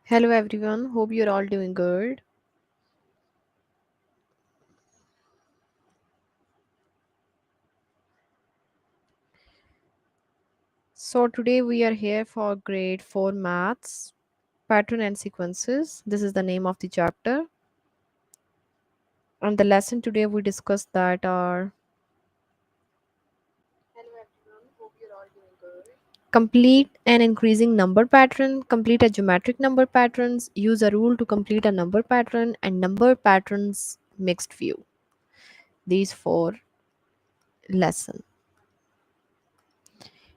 Hello everyone, hope you're all doing good. So today we are here for grade 4 maths, pattern and sequences. This is the name of the chapter. And the lesson today we discuss that are complete an increasing number pattern, complete a geometric number patterns, use a rule to complete a number pattern and number patterns mixed view. These four lessons.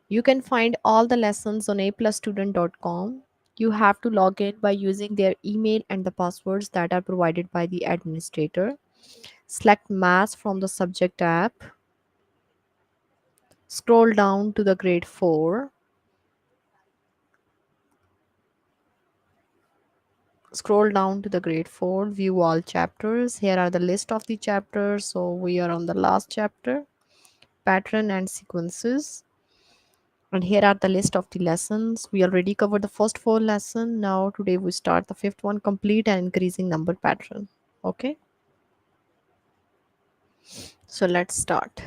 You can find all the lessons on aplusstudent.com. You have to log in by using their email and the passwords that are provided by the administrator. Select Maths from the subject tab. Scroll down to the grade 4. Scroll down to the grade 4. View all chapters. Here are the list of the chapters. So we are on the last chapter, pattern and sequences. And here are the list of the lessons. We already covered the first four lesson. Now today we start the fifth one, complete and increasing number pattern. Okay, so let's start.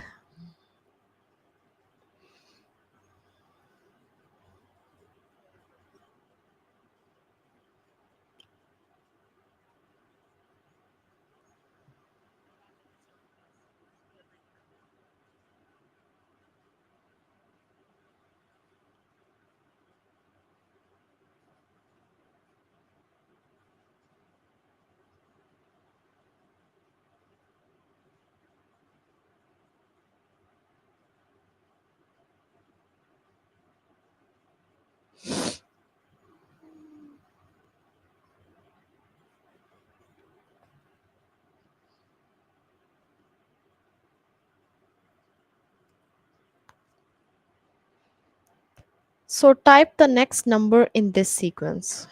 So type the next number in this sequence.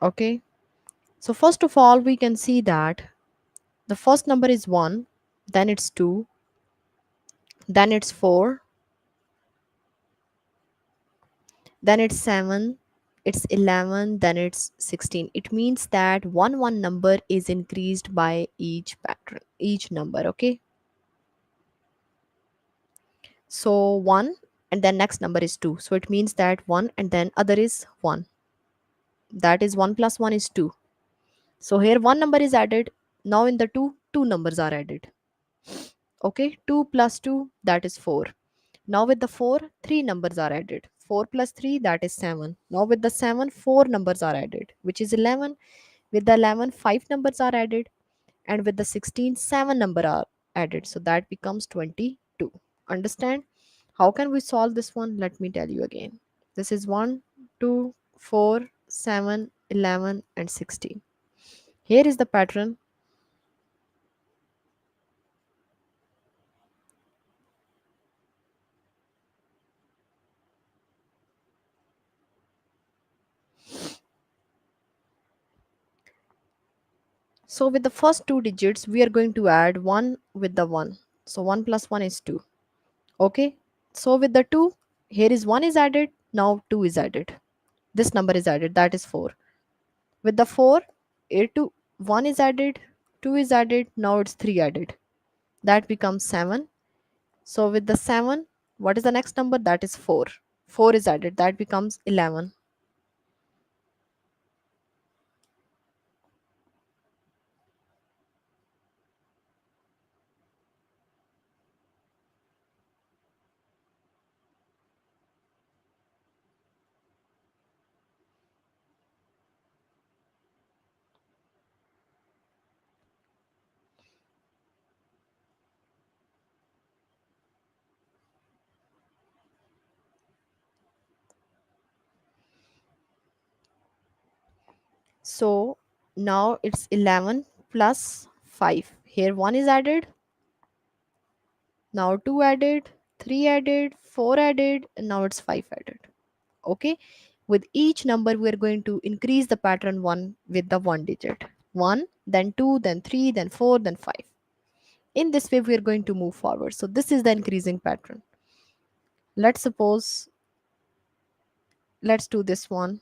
Okay, so first of all we can see that the first number is 1, then it's 2, then it's 4, then it's 7, it's 11, then it's 16. It means that one number is increased by each pattern, each number. Okay, so 1 and then next number is 2, so it means that 1 and then other is 1, that is 1 plus 1 is 2. So here one number is added. Now in the 2, two numbers are added. Okay, 2 plus 2, that is 4. Now with the 4, three numbers are added. 4 plus 3, that is 7. Now with the 7, four numbers are added, which is 11. With the 11, five numbers are added. And with the 16, seven number are added. So that becomes 22. Understand? How can we solve this one? Let me tell you again. This is 1, 2, 4, 7, 11, and 16. Here is the pattern. So with the first two digits, we are going to add 1 with the 1. So 1 plus 1 is 2. Okay. So with the 2, here is 1 is added. Now 2 is added. This number is added. That is 4. With the 4, here 2, 1 is added. 2 is added. Now it's 3 added. That becomes 7. So with the 7, what is the next number? That is 4. 4 is added. That becomes 11. So now it's 11 plus 5. Here 1 is added. Now 2 added, 3 added, 4 added, and now it's 5 added. Okay. With each number, we are going to increase the pattern 1 with the 1 digit. 1, then 2, then 3, then 4, then 5. In this way, we are going to move forward. So this is the increasing pattern. Let's suppose, let's do this one.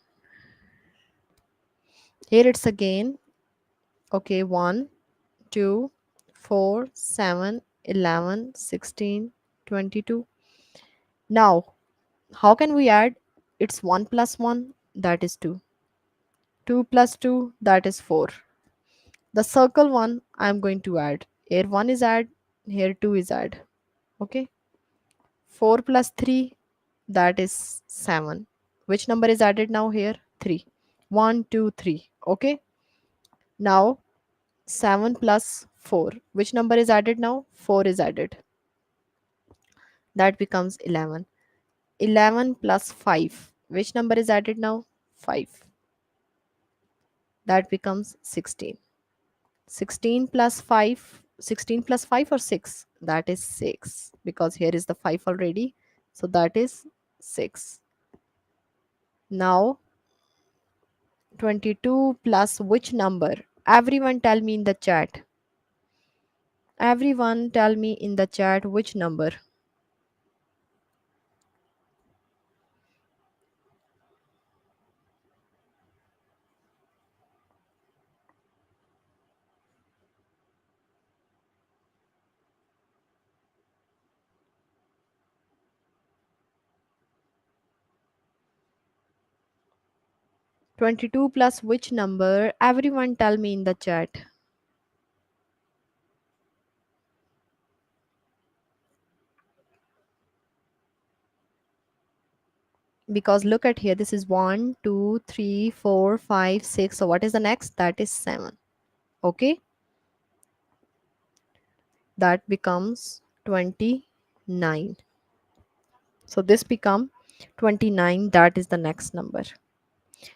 Here it's again, okay, 1, 2, 4, 7, 11, 16, 22. Now, how can we add? It's 1 plus 1, that is 2. 2 plus 2, that is 4. The circle one, I'm going to add. Here 1 is add, here 2 is add. Okay. 4 plus 3, that is 7. Which number is added now here? 3. 1, 2, 3. Okay. Now 7 plus 4. Which number is added now? 4 is added. That becomes 11. 11 plus 5. Which number is added now? 5. That becomes 16. 16 plus 5. 16 plus 5 or 6? That is 6. Because here is the 5 already. So that is 6. Now 22 plus which number? Everyone tell me in the chat. Everyone tell me in the chat which number. 22 plus which number? Everyone tell me in the chat. Because look at here, this is 1, 2, 3, 4, 5, 6. So what is the next? That is 7. Okay. That becomes 29. So this become 29. That is the next number.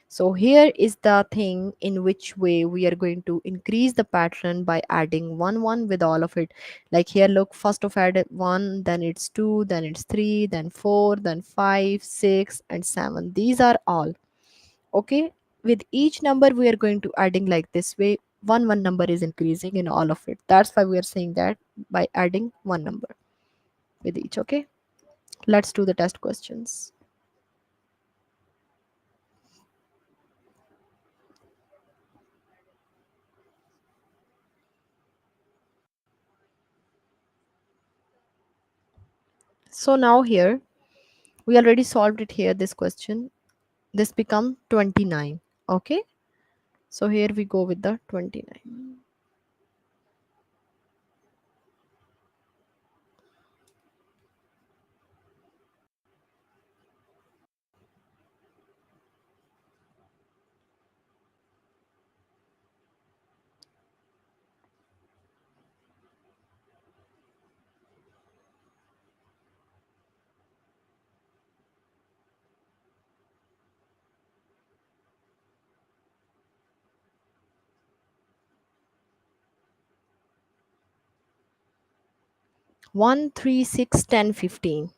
So here is the thing in which way we are going to increase the pattern by adding 1 with all of it. Like here, look, first of add 1, then it's 2, then it's 3, then 4, then 5, 6, and 7. These are all. Okay. With each number we are going to adding like this way. One number is increasing in all of it. That's why we are saying that by adding one number with each. Okay. Let's do the test questions. So now here we already solved it here, this question. This become 29. Okay. So here we go with the 29. 1, 3, 6, 10, 15.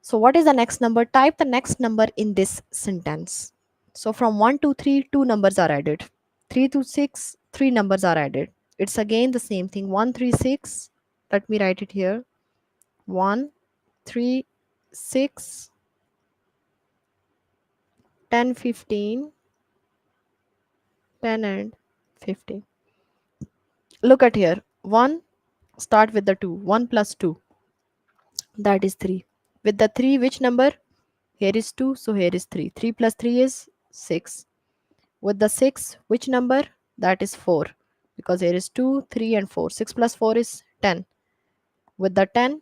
So what is the next number? Type the next number in this sentence. So from 1 to 3, two numbers are added. 3 to 6, three numbers are added. It's again the same thing. 1, 3, 6. Let me write it here. 1, 3, 6, 10, 15, 10 and 15. Look at here. 1, start with the 2. 1 plus 2. That is 3. With the 3, which number? Here is 2, so here is 3. 3 plus 3 is 6. With the 6, which number? That is 4. Because here is 2, 3 and 4. 6 plus 4 is 10. With the 10,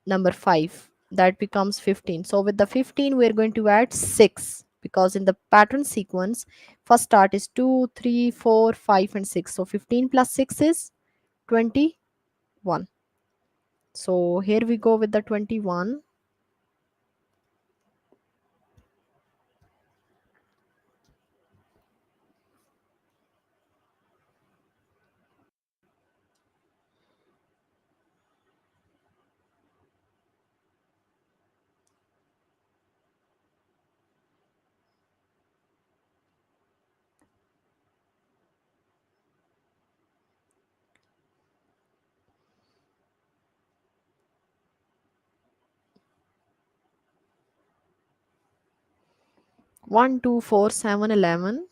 number 5. That becomes 15. So with the 15, we are going to add 6. Because in the pattern sequence, first start is 2, 3, 4, 5 and 6. So 15 plus 6 is 21. So here we go with the 21. 1, 2, 4, 7, 11.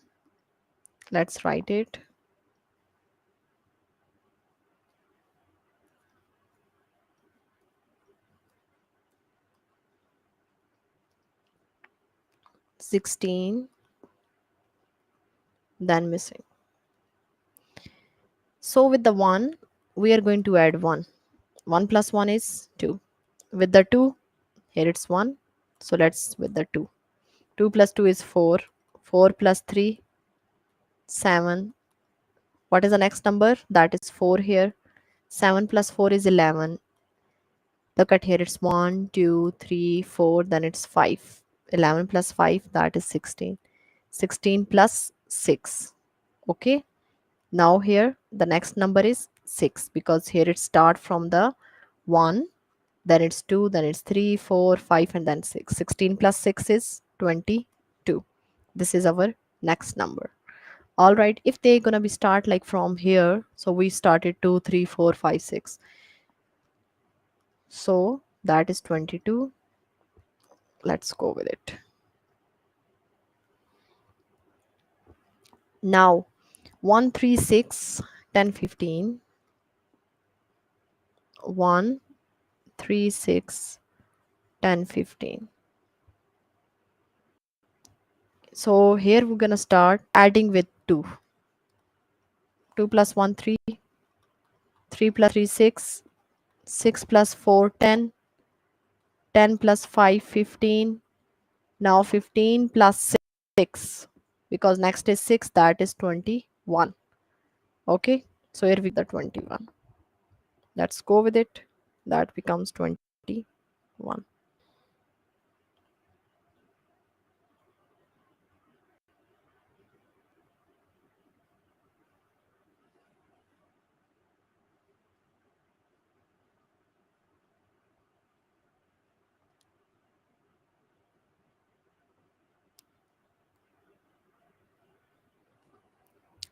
Let's write it. $16, then missing. So with the 1, we are going to add 1. 1 plus 1 is 2. With the 2, here it's 1. So let's with the 2. 2 plus 2 is 4. 4 plus 3, 7. What is the next number? That is 4 here. 7 plus 4 is 11. Look at here, it's 1, 2, 3, 4, then it's 5. 11 plus 5, that is 16. 16 plus 6. Okay. Now here the next number is 6 because here it start from the 1, then it's 2, then it's 3, 4, 5, and then 6. 16 plus 6 is 22. This is our next number. All right, if they're gonna be start like from here, so we started 2, 3, 4, 5, 6. So that is 22. Let's go with it. Now 1, 3, 6, 10, 15. 1, 3, 6, 10, 15. So here we're gonna start adding with 2. 2 plus 1, 3. 3 plus 3, 6. 6 plus 4, 10. 10 plus 5, 15. Now 15 plus 6. Because next is 6, that is 21. Okay. So here we the 21. Let's go with it. That becomes 21.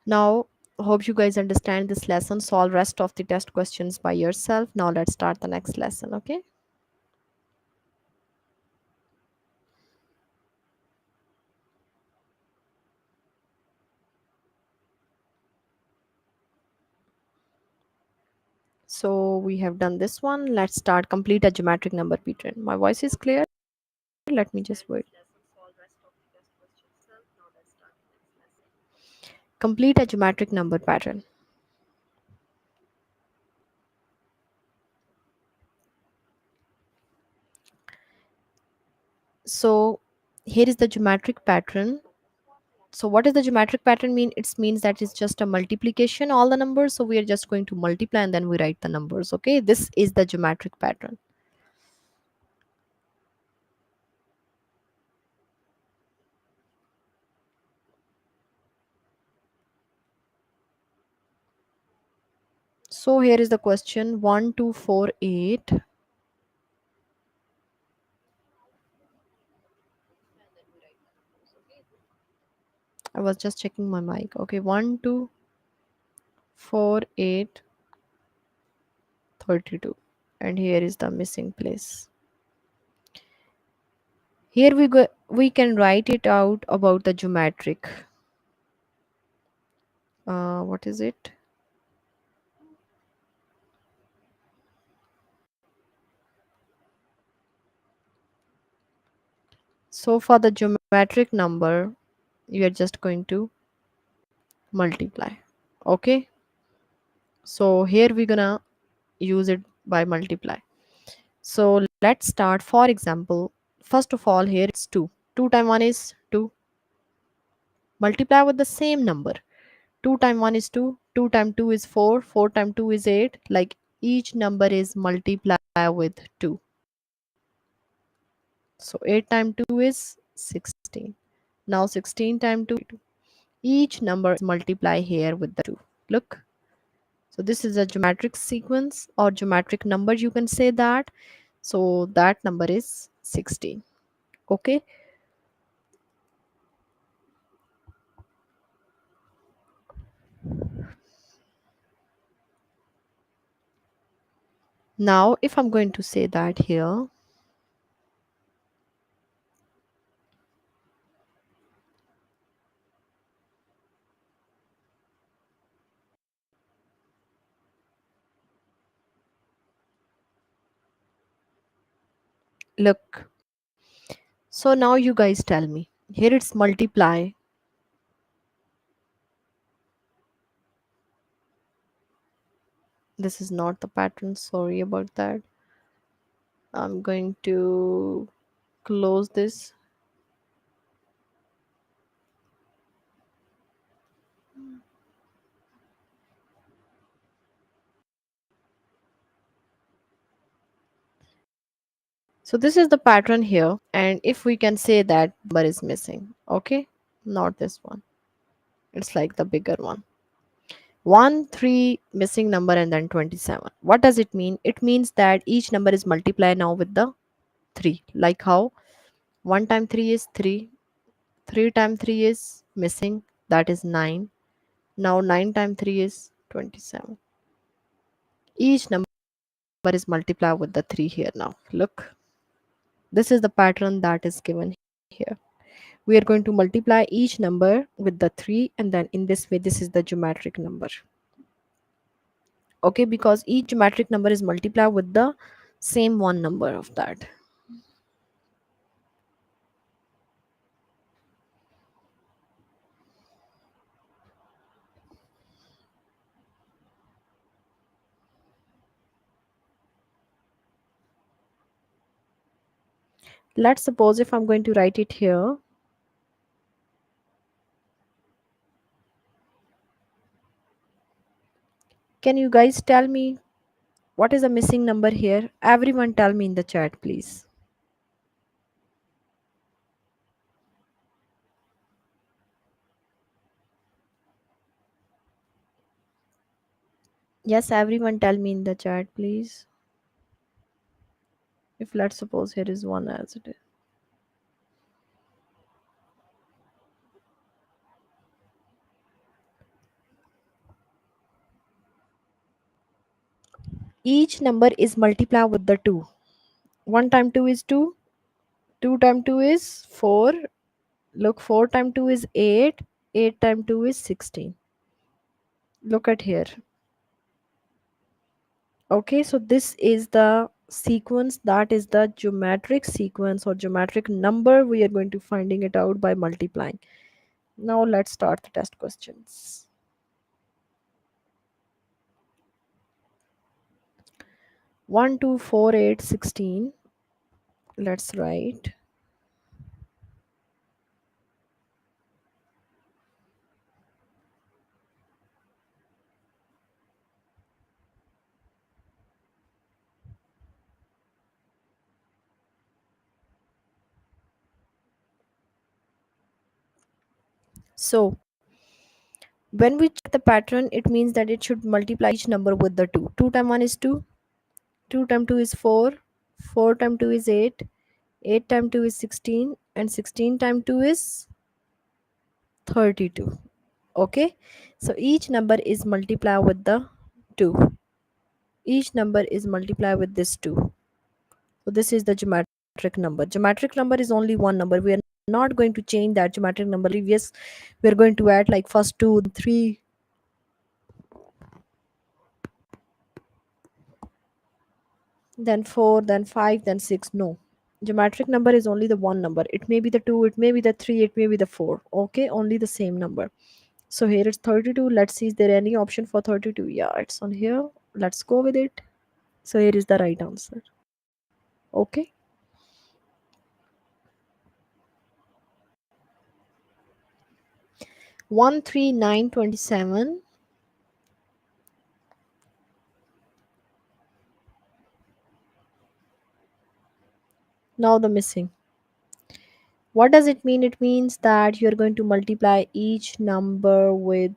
Now, hope you guys understand this lesson. Solve rest of the test questions by yourself. Now let's start the next lesson. Okay. So we have done this one. Let's start complete a geometric number pattern. My voice is clear. Let me just wait. Complete a geometric number pattern. So here is the geometric pattern. So what does the geometric pattern mean? It means that it's just a multiplication, all the numbers. So we are just going to multiply and then we write the numbers. Okay. This is the geometric pattern. So here is the question 1, 2, 4, 8. I was just checking my mic. Okay. 1, 2, 4, 8, 32. And here is the missing place. Here we can write it out about the geometric. What is it? So for the geometric number, you are just going to multiply. Okay. So here we're gonna use it by multiply. So let's start. For example, first of all, here it's 2. 2 times 1 is 2. Multiply with the same number. 2 times 1 is 2. 2 times 2 is 4. 4 times 2 is 8. Like each number is multiply with 2. So 8 times 2 is 16. Now 16 times 2. Each number is multiply here with the 2. Look. So this is a geometric sequence or geometric number, you can say that. So that number is 16. Okay. Now if I'm going to say that here, Look. So now you guys tell me. Here it's multiply. This is not the pattern. Sorry about that. I'm going to close this. So this is the pattern here. And if we can say that number is missing, okay? Not this one. It's like the bigger one. 1, 3, missing number, and then 27. What does it mean? It means that each number is multiplied now with the 3. Like how 1 times 3 is 3, 3 times 3 is missing, that is 9. Now 9 times 3 is 27. Each number is multiplied with the 3 here now. Look, this is the pattern that is given here. We are going to multiply each number with the 3, and then in this way this is the geometric number. Okay, because each geometric number is multiplied with the same one number of that. Let's suppose if I'm going to write it here. Can you guys tell me what is the missing number here? Everyone tell me in the chat, please. Yes, everyone tell me in the chat, please. If let's suppose here is 1 as it is. Each number is multiplied with the 2. 1 times 2 is 2. 2 times 2 is 4. Look, 4 times 2 is 8. 8 times 2 is 16. Look at here. Okay, so this is the sequence, that is the geometric sequence or geometric number. We are going to finding it out by multiplying. Now let's start the test questions. 1, 2, 4, 8, 16. Let's write. So when we check the pattern, it means that it should multiply each number with the 2. 2 times 1 is 2. 2 times 2 is 4. 4 times 2 is 8. 8 times 2 is 16. And 16 times 2 is 32. Okay. So each number is multiplied with the 2. Each number is multiplied with this 2. So this is the geometric number. Geometric number is only one number. We are not going to change that geometric number. Previous, we are going to add like first 2, 3, then 4, then 5, then 6. No. Geometric number is only the one number. It may be the 2, it may be the 3, it may be the 4. Okay, only the same number. So here it's 32. Let's see, is there any option for 32? Yeah, it's on here. Let's go with it. So here is the right answer. Okay. 13927. Now the missing. What does it mean? It means that you're going to multiply each number with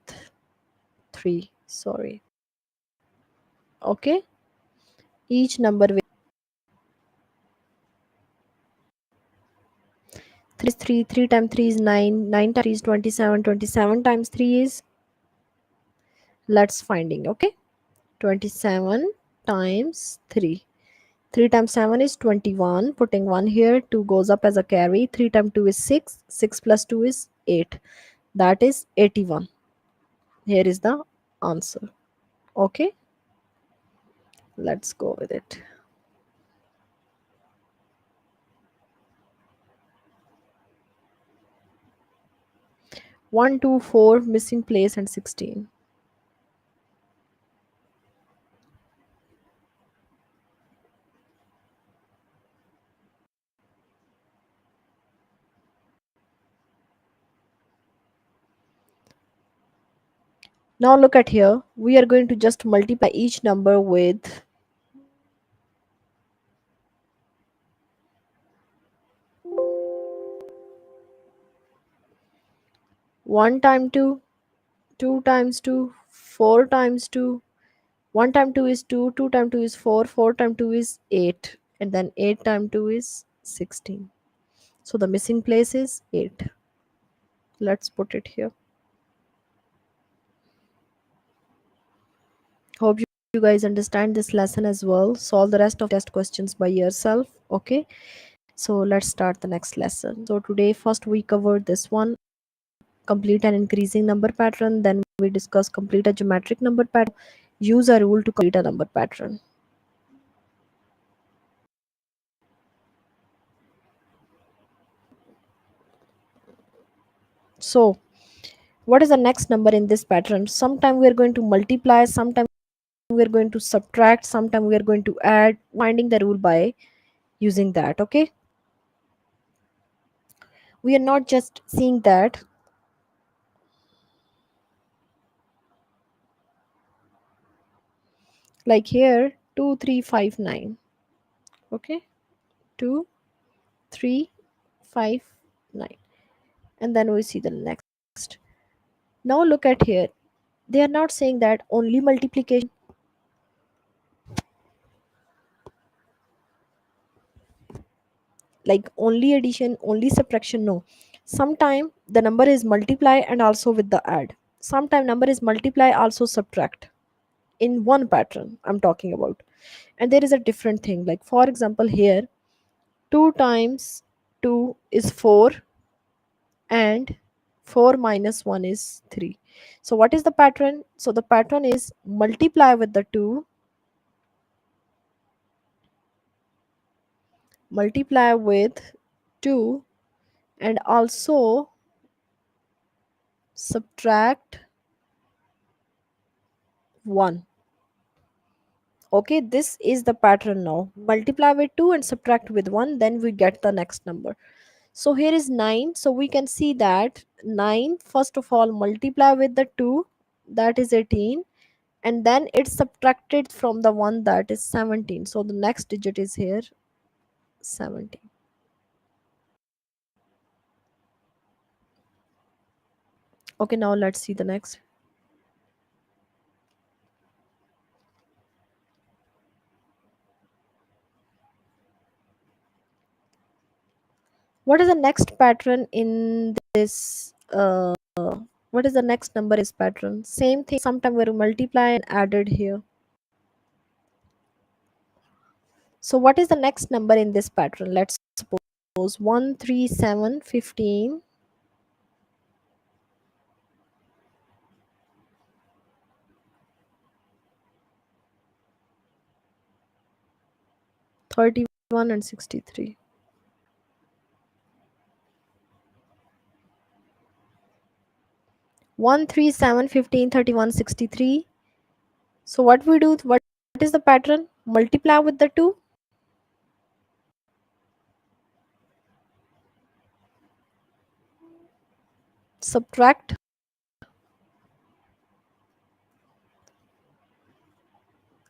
3. Sorry. Okay. Each number with 3 is 3. 3 times 3 is 9. 9 times 3 is 27. 27 times 3 is, let's finding. Okay. 27 times 3. 3 times 7 is 21. Putting 1 here. 2 goes up as a carry. 3 times 2 is 6. 6 plus 2 is 8. That is 81. Here is the answer. Okay. Let's go with it. 1, 2, 4, missing place, and 16. Now look at here. We are going to just multiply each number with 1 times 2, 2 times 2, 4 times 2. 1 times 2 is 2, 2 times 2 is 4, 4 times 2 is 8, and then 8 times 2 is 16. So the missing place is 8. Let's put it here. Hope you guys understand this lesson as well. Solve the rest of test questions by yourself. Okay. So let's start the next lesson. So today first we covered this one, complete an increasing number pattern. Then we discuss complete a geometric number pattern. Use a rule to complete a number pattern. So what is the next number in this pattern? Sometime we are going to multiply, sometime we are going to subtract, sometime we are going to add, finding the rule by using that. Okay, we are not just seeing that, like here 2 3 5 9. Okay, 2 3 5 9, and then we see the next. Now look at here, they are not saying that only multiplication, like only addition, only subtraction. No, sometime the number is multiply and also with the add, sometime number is multiply also subtract, in one pattern I'm talking about. And there is a different thing, like for example here 2 times 2 is 4, and 4 minus 1 is 3. So what is the pattern? So the pattern is multiply with the 2, multiply with 2, and also subtract 1. Okay, this is the pattern. Now multiply with 2 and subtract with 1, then we get the next number. So here is 9. So we can see that 9, first of all, multiply with the 2, that is 18, and then it's subtracted from the 1, that is 17. So the next digit is here 17. Okay, now let's see the next. What is the next pattern in this? What is the next number is pattern? Same thing. Sometime we multiply and added here. So what is the next number in this pattern? Let's suppose 1 3 7 15, 31, and 63. 1 3 7 15 31 63. So what we do, what is the pattern? Multiply with the 2, subtract,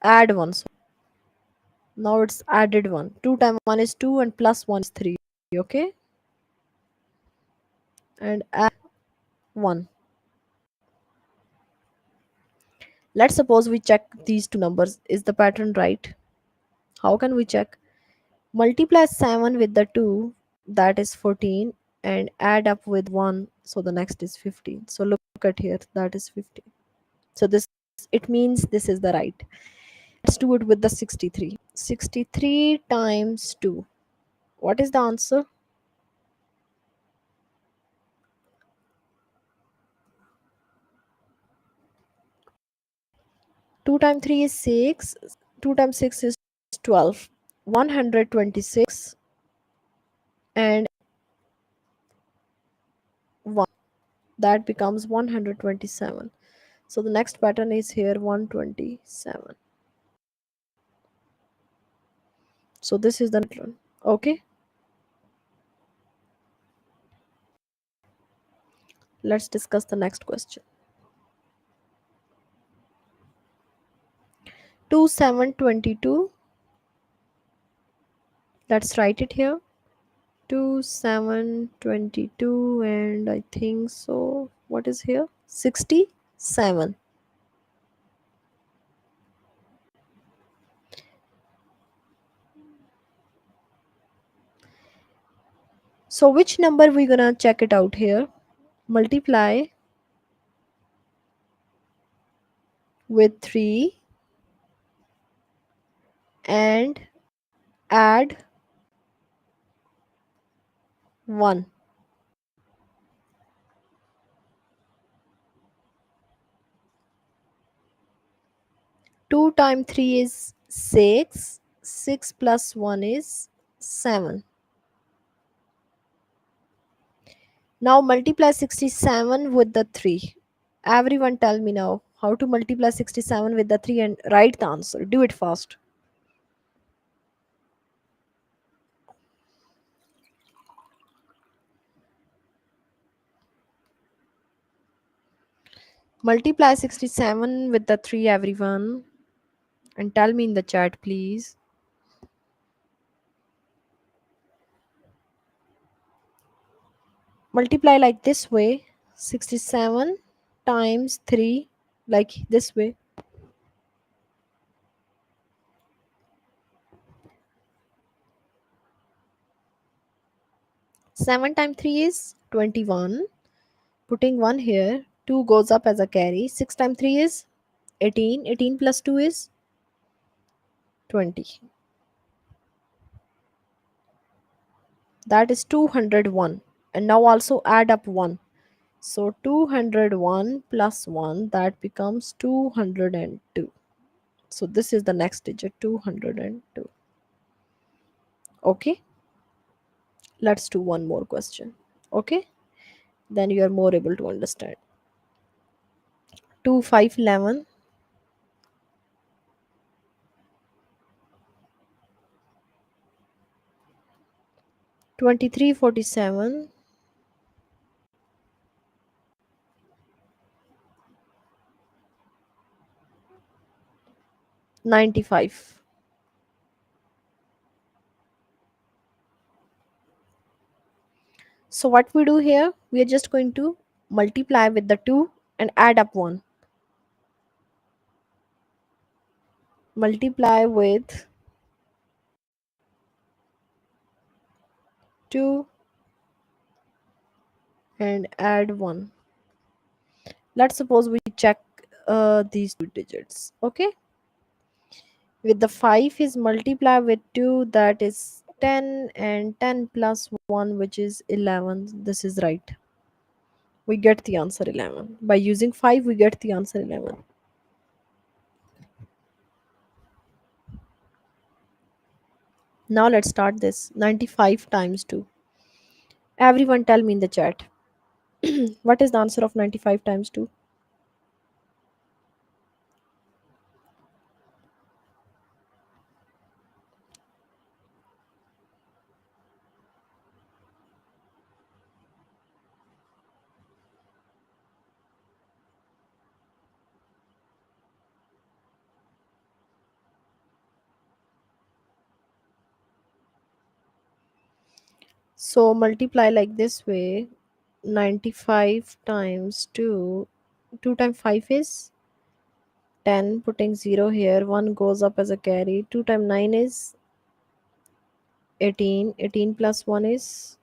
add 1. So now it's added 1. 2 times 1 is 2 and plus 1 is 3. Okay, and add 1. Let's suppose we check these two numbers. Is the pattern right? How can we check? Multiply 7 with the 2, that is 14, and add up with 1, so the next is 15. So look at here, that is 15. So this, it means this is the right. Let's do it with the 63. 63 times 2. What is the answer? 2 times 3 is 6. 2 times 6 is 12. 126 and 1. that becomes 127. So the next pattern is here 127. So this is the pattern. Okay, let's discuss the next question. 2722. Let's write it here. 2722, and I think so. What is here? 67. So which number we gonna check it out here? Multiply with 3 and add 1. 2 times 3 is 6. 6 plus 1 is 7. Now multiply 67 with the 3. Everyone tell me now how to multiply 67 with the 3 and write the answer. Do it fast. Multiply 67 with the 3, everyone. And tell me in the chat, please. Multiply like this way. 67 times 3, like this way. 7 times 3 is 21. Putting 1 here. 2 goes up as a carry. 6 times 3 is 18. 18 plus 2 is 20. That is 201. And now also add up 1. So 201 plus 1, that becomes 202. So this is the next digit, 202. Okay, let's do one more question. Okay, then you are more able to understand. 2 5 11, 23 47, 95. So what we do here, we are just going to multiply with the 2 and add up 1. Multiply with 2 and add 1. Let's suppose we check these two digits. Okay, with the 5 is multiply with 2, that is 10, and 10 plus 1, which is 11. This is right. We get the answer 11. By using 5, we get the answer 11. Now let's start this. 95 times 2. Everyone tell me in the chat. What is the answer of 95 times 2? So multiply like this way. 95 times 2. 2 times 5 is 10. Putting 0 here. 1 goes up as a carry. 2 times 9 is 18. 18 plus 1 is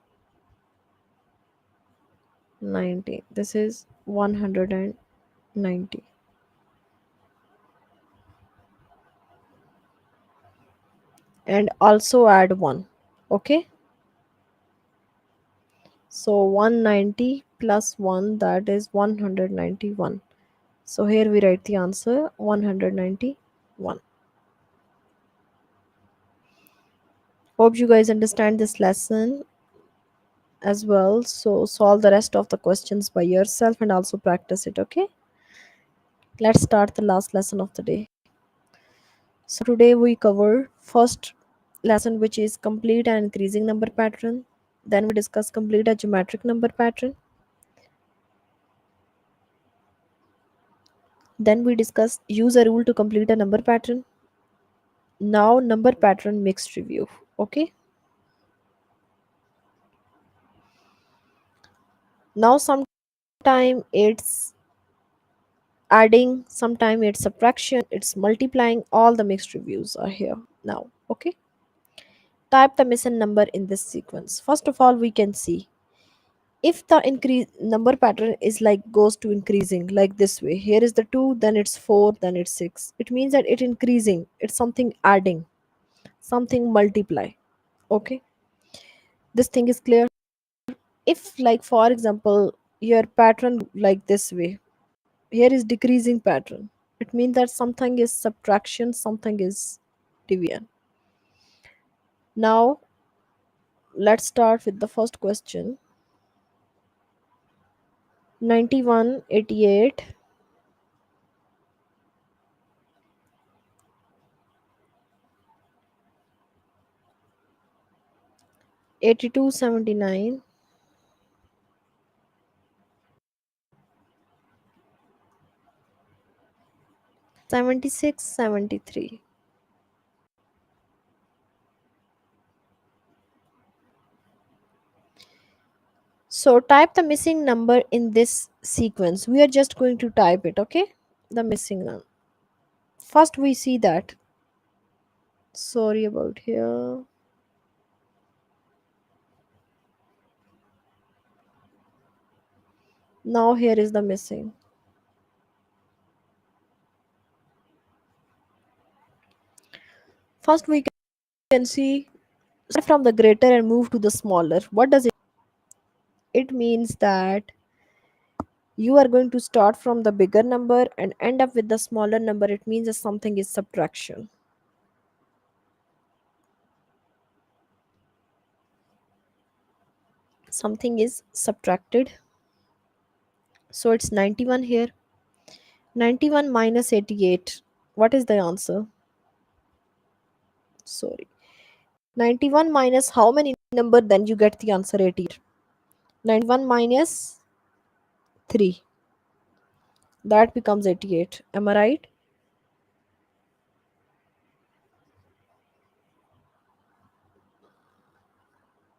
90. This is 190. And also add 1. Okay. So 190 plus 1, that is 191. So here we write the answer 191. Hope you guys understand this lesson. as well. So solve the rest of the questions by yourself and also practice it, okay? Let's start the last lesson of the day. So today we cover first lesson, which is complete and increasing number pattern. Then we discuss complete a geometric number pattern. Then we discuss use a rule to complete a number pattern. Now number pattern mixed review. Okay. Now sometime it's adding, sometime it's subtraction, it's multiplying. All the mixed reviews are here now. Okay. Type the missing number in this sequence. First of all, we can see if the increase number pattern is like goes to increasing like this way. Here is the 2, then it's 4, then it's 6. It means that it increasing, it's something adding, something multiply. Okay, this thing is clear. If like for example your pattern like this way, here is decreasing pattern, it means that something is subtraction, something is division. Now let's start with the first question. 91, 88, 82, 79, 76, 73. So type the missing number in this sequence. We are just going to type it, okay? The missing number. First we see that. Sorry about here. Now here is the missing. First we can see start from the greater and move to the smaller. What does it? It means that you are going to start from the bigger number and end up with the smaller number. It means that something is subtraction. Something is subtracted. So it's 91 here. 91 minus 88. What is the answer? Sorry. 91 minus how many number, then you get the answer 88. 91 minus 3. That becomes 88. Am I right?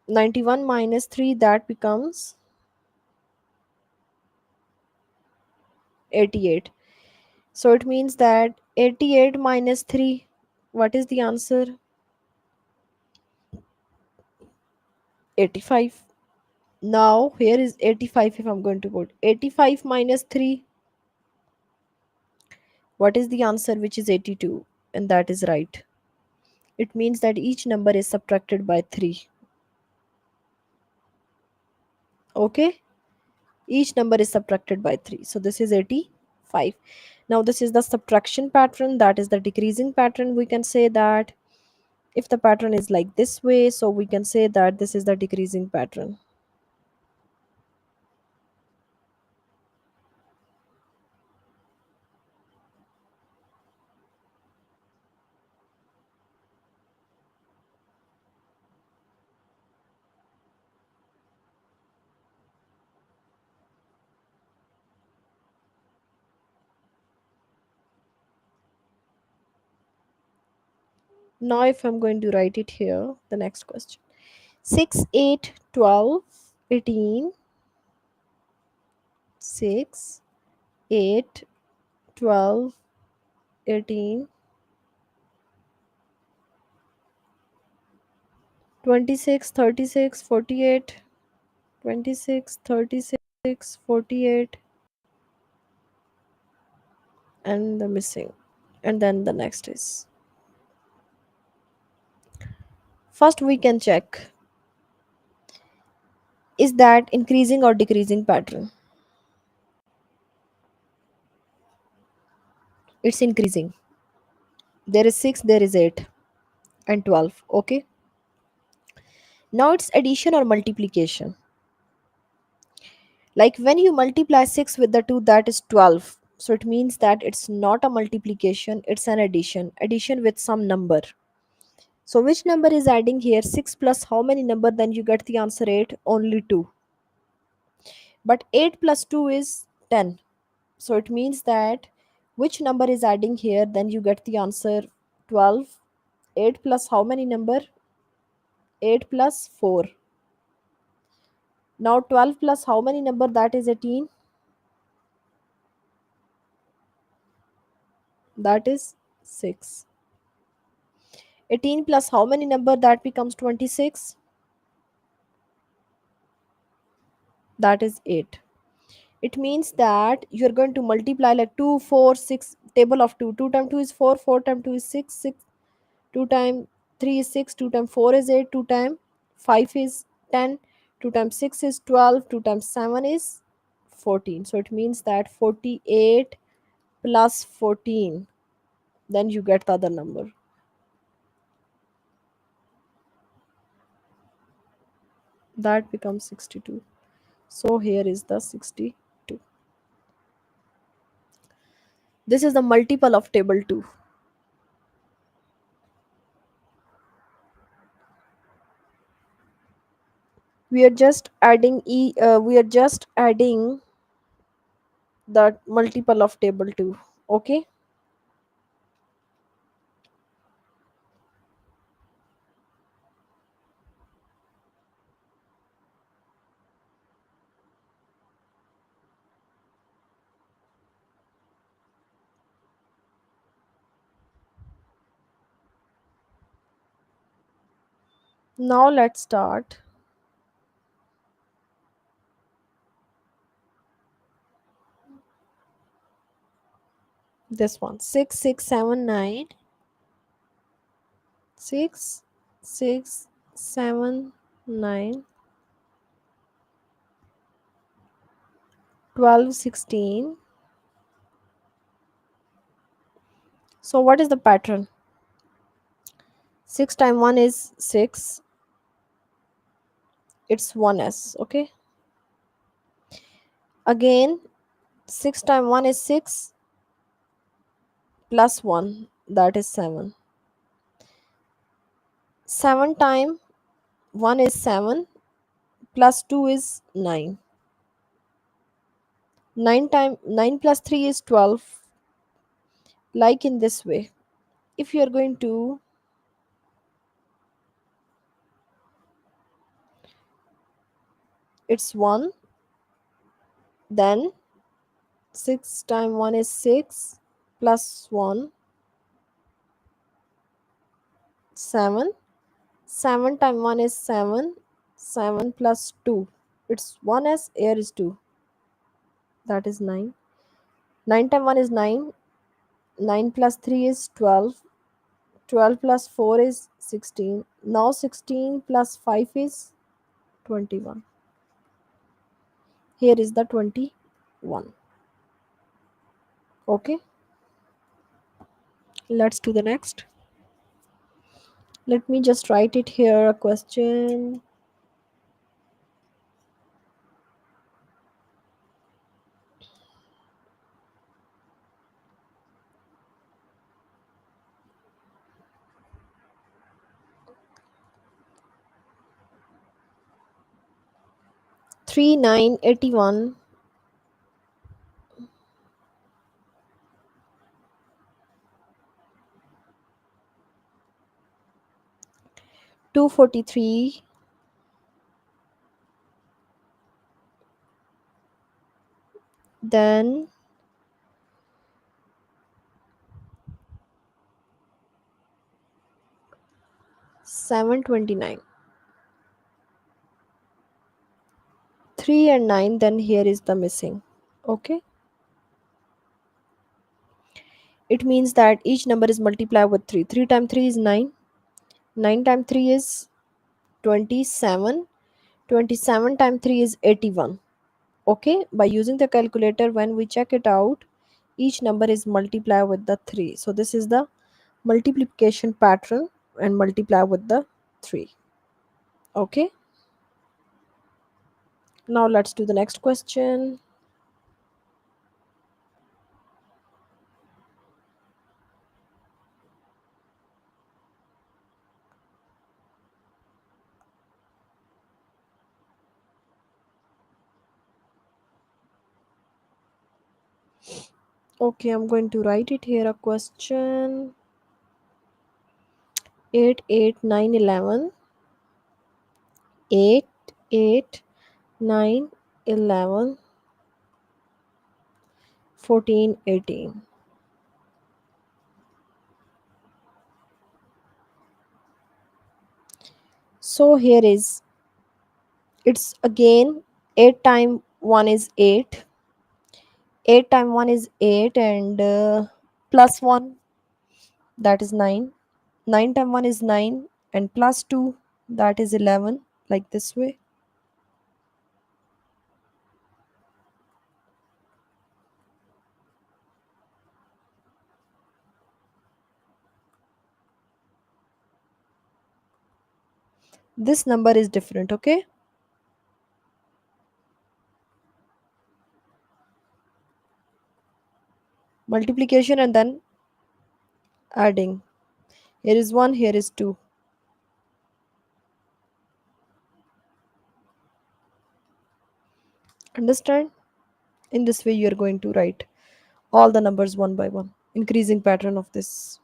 Ninety-one minus 3, that becomes 88. So it means that 88 minus 3, what is the answer? 85. Now here is 85. If I'm going to put 85 minus 3, what is the answer, which is 82? And that is right. It means that each number is subtracted by 3. Okay, each number is subtracted by 3. So this is 85. Now this is the subtraction pattern, that is the decreasing pattern. We can say that if the pattern is like this way, so we can say that this is the decreasing pattern. Now if I'm going to write it here, the next question: 6, 8, 12, 18, 6, 8, 12, 18, 26, 36, 48, 26, 36, 48, and the missing. And then the next is, first we can check, is that increasing or decreasing pattern? It's increasing. There is 6, there is 8, and 12. Okay, now it's addition or multiplication. Like when you multiply 6 with the 2, that is 12. So it means that it's not a multiplication, it's an addition. Addition with some number. So which number is adding here? 6 plus how many number? Then you get the answer 8, only 2. But 8 plus 2 is 10. So it means that which number is adding here? Then you get the answer 12. 8 plus how many number? 8 plus 4. Now 12 plus how many number? That is 18. That is 6. 18 plus how many number? That becomes 26. That is 8. It means that you're going to multiply like 2, 4, 6. Table of 2. 2 times 2 is 4. 4 times 2 is 6. 6. 2 times 3 is 6. 2 times 4 is 8. 2 times 5 is 10. 2 times 6 is 12. 2 times 7 is 14. So it means that 48 plus 14. Then you get the other number. That becomes 62. So here is the 62. This is the multiple of table 2. We are just adding the multiple of table 2. Okay. Now let's start this one. 6 6 7 9. 6 6 7 9. 12 16. So what is the pattern? 6 times 1 is 6. It's 1s. Okay. Again, 6 times 1 is 6 plus 1, that is 7. 7 times 1 is 7 plus 2 is 9. 9 plus 3 is 12. Like in this way, if you are going to it's 1, then 6 times 1 is 6 plus 1 7. 7 times 1 is 7. 7 plus 2, it's 1 as air is 2, that is 9. 9 times 1 is 9. 9 plus 3 is 12. 12 plus 4 is 16. Now 16 plus 5 is 21. Here is the 21. Okay, let's do the next. Let me just write it here, a question. Three nine 81. 243. Then 729. 3 and 9, then here is the missing. Okay, it means that each number is multiplied with 3. 3 times 3 is 9. 9 times 3 is 27. 27 times 3 is 81. Okay, by using the calculator, when we check it out, each number is multiplied with the 3. So this is the multiplication pattern, and multiply with the 3. Okay, Now let's do the next question. Okay, I'm going to write it here a question. 8, 8, 9, 11. 8, 8, 9, 11, 14, 18. So here is, it's again 8 time 1 is 8. 8 time 1 is 8, and plus 1, that is 9. 9 time 1 is 9, and plus 2, that is 11, like this way. This number is different, okay? Multiplication and then adding. Here is 1, here is 2. Understand? In this way you are going to write all the numbers one by one. Increasing pattern of this.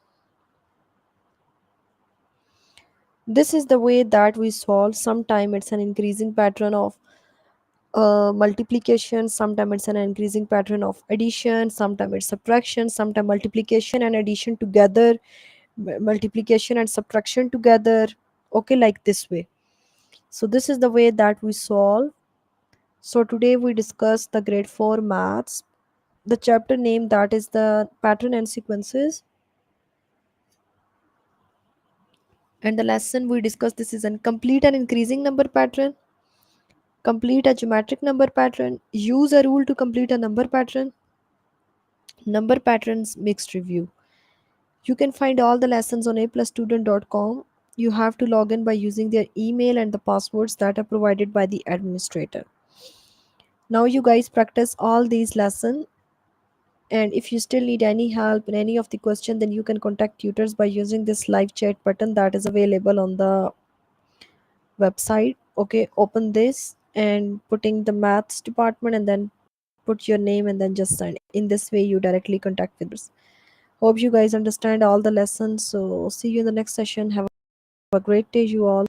This is the way that we solve. Sometime it's an increasing pattern of multiplication, sometimes it's an increasing pattern of addition, sometimes it's subtraction, sometimes multiplication and addition together, multiplication and subtraction together, okay, like this way. So this is the way that we solve. So today we discuss the grade 4 maths, the chapter name that is the pattern and sequences, and the lesson we discussed, this is an complete and increasing number pattern, complete a geometric number pattern, use a rule to complete a number pattern, number patterns mixed review. You can find all the lessons on aplusstudent.com. You have to log in by using their email and the passwords that are provided by the administrator. Now you guys practice all these lessons, and if you still need any help in any of the question, then you can contact tutors by using this live chat button that is available on the website. Okay, open this and putting the maths department and then put your name and then just sign. In this way you directly contact with us. Hope you guys understand all the lessons. So see you in the next session. Have a great day, you all.